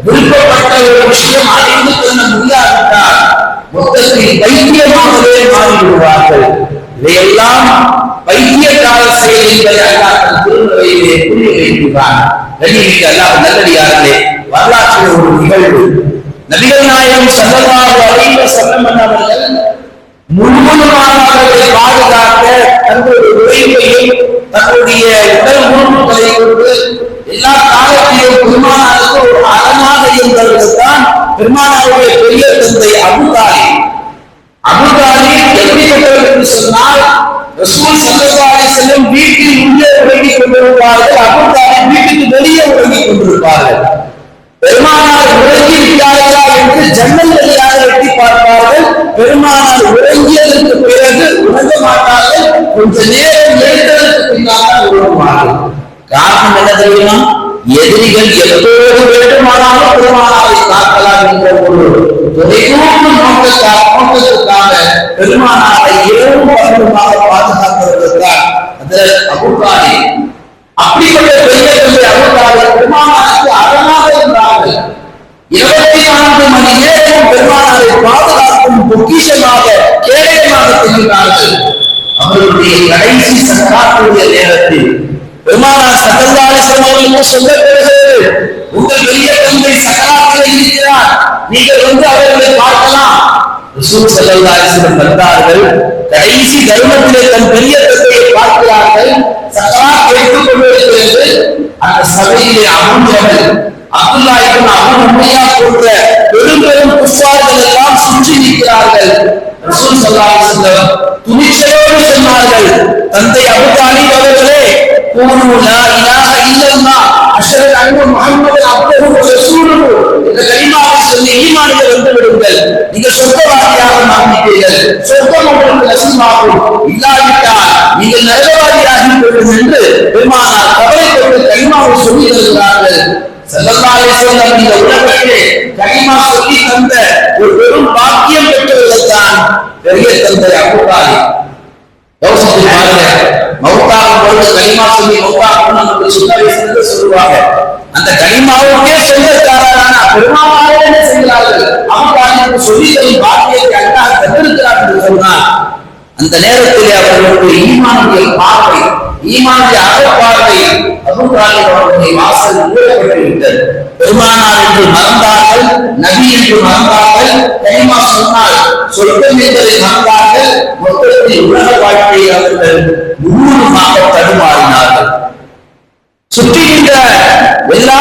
விருப்பப்பட்ட ஒரு விஷயம் அறிந்து கொள்ள முடியாவிட்டால் மொத்தத்தில் பைத்தியமாகவே மாறிவிடுவார்கள். இதையெல்லாம் பைத்தியக்கார செயல் என்பதை அல்லாஹ் திருமறையிலே புரிய வைக்கிறார். கண்ணியமிக்க அல்லாஹ் நல்லடியார்களே, வரலாற்றில் ஒரு நிகழ்வு. நபிகள் நாயகம் ஸல்லல்லாஹு அலைஹி வஸல்லம் அவர்கள் முழுவதுமாக அவர்களை பாதுகாக்க தங்களுடைய உழைப்பையும் தன்னுடைய உடல் உறுப்புகளை கொண்டு எல்லா காலத்திலும் பெருமானாருக்கு ஒரு அரணாக இருந்தவர்கள் தான் பெருமானாருடைய பெரிய தந்தை அபூ தாலிப். அபூ தாலிப் எப்படிப்பட்டவர் என்று சொன்னால், ரசூல் ஸல்லல்லாஹு அலைஹி வஸல்லம் வீட்டில் உள்ளே உறங்கிக் கொண்டிருப்பார்கள், அபூ தாலிப் வீட்டுக்கு வெளியே உறங்கிக் கொண்டிருப்பார்கள். பெருமானார் உறங்கி விட்டார்களா என்று ஜன்னல் வழியாக எட்டி பார்ப்பார்கள். பெருமானார் உறங்கியதற்கு பிறகு உறங்க மாட்டார்கள், கொஞ்ச நேரம் எழுந்ததற்கு பின்னால் உறங்குவார்கள். காரணம் என்ன தெரியுமா? எதிரிகள் எப்போது வேண்டுமானாலும் பெருமானாரை தாக்கலாம் என்ற ஒரு தொலைநோக்கு நோக்கத்துக்காக பெருமானாரை இரவும் பகலுமாக பாதுகாப்பதற்காக அபூ தாலிப் அப்படிப்பட்ட பெரிய தந்தை அபூ தாலிப் பெருமானாருக்கு அரணாக இருந்தார்கள். 24 மணி நேரம் பெருமானாரை பாதுகாக்கும் பொக்கிஷமாக கேடயமாக திகழ்ந்தார்கள். அவர்களுடைய கடைசி சக்கராத்துடைய நேரத்தில் பெருமானார் ஸல்லல்லாஹு அலைஹி வஸல்லம் அவர்களுக்கு சொல்லப்படுகிறது, உங்கள் பெரிய தந்தை சக்கராத்தில் இருக்கிறார், நீங்கள் வந்து அவர்களை பார்க்கலாம். ரசூல் ஸல்லல்லாஹு அலைஹி வஸல்லம் வந்தார்கள். கடைசி தருணத்திலே தன் பெரிய தந்தையை பார்க்கிறார்கள். சக்கராத் கேட்டுக் கொண்டிருக்கிறது. அந்த சபையிலே Abu Jahl, Abdullah ibn Abu Umayya போன்ற பெரும் பெரும் குஃபார்கள் எல்லாம் சுற்றி நிற்கிறார்கள். ரசூல் ஸல்லல்லாஹு அலைஹி வஸல்லம் துணிச்சலோடு சொன்னார்கள், தந்தை அபூ தாலிப் அவர்களே, கூனு லா இலாஹ இல்லல்லாஹ் அஷ்ஹது அன்ன முஹம்மதன் அப்துஹு வ ரசூலுஹு இந்த கலிமாவை சொல்லி ஈமானில் வந்து விடுங்கள். நீங்கள் சொர்க்கவாதியாக மாறிவிட்டீர்கள், சொர்க்கம் உங்களுக்கு நசீபாகும், இல்லாவிட்டால் நீங்கள் நரகவாதியாகி விடுங்கள் என்று பெருமானார் கவலைப்பட்டு கலிமாவை சொல்லி தருகிறார்கள். ஸல்லல்லாஹு அலைஹி வஸல்லம் இந்த உலகத்திலே கலிமா சொல்லி தந்த ஒரு பெரும் பாக்கியம் பெற்றவர்கள் தான் பெரிய தந்தை அபூ தாலிப். யோசித்து பாருங்க, மௌத்தாகும் பொழுது கலிமா சொல்லி மௌத்தாகும் நமக்கு சின்ன வயசுல சொல்லுவாங்க. அந்த கலிமாவுக்கே சொந்தக்காரரான பெருமானாரே என்ன செய்கிறார்கள்? அபூ தாலிபுக்கு சொல்லி தரும் பாக்கியத்தை அல்லாஹ் தந்திருக்கிறார் என்று சொன்னார். அந்த நேரத்திலே அவர்களுடைய ஈமானுடைய பார்வை, ஈமானுடைய அகப்பார்வை அபூ தாலிப் அவர்களுடைய வாசல் மூடப்பட்டு விட்டது. பெருமானார் என்று மறந்தார்கள், நபி என்று மறந்தார்கள், கலிமா சொன்னால் சொர்க்கம் என்பதை மறந்தார்கள். மொத்தத்தில் உலக வாழ்க்கையை அவர்கள் முழுவதுமாக தடுமாறினார்கள். சுற்றுகின்ற எல்லா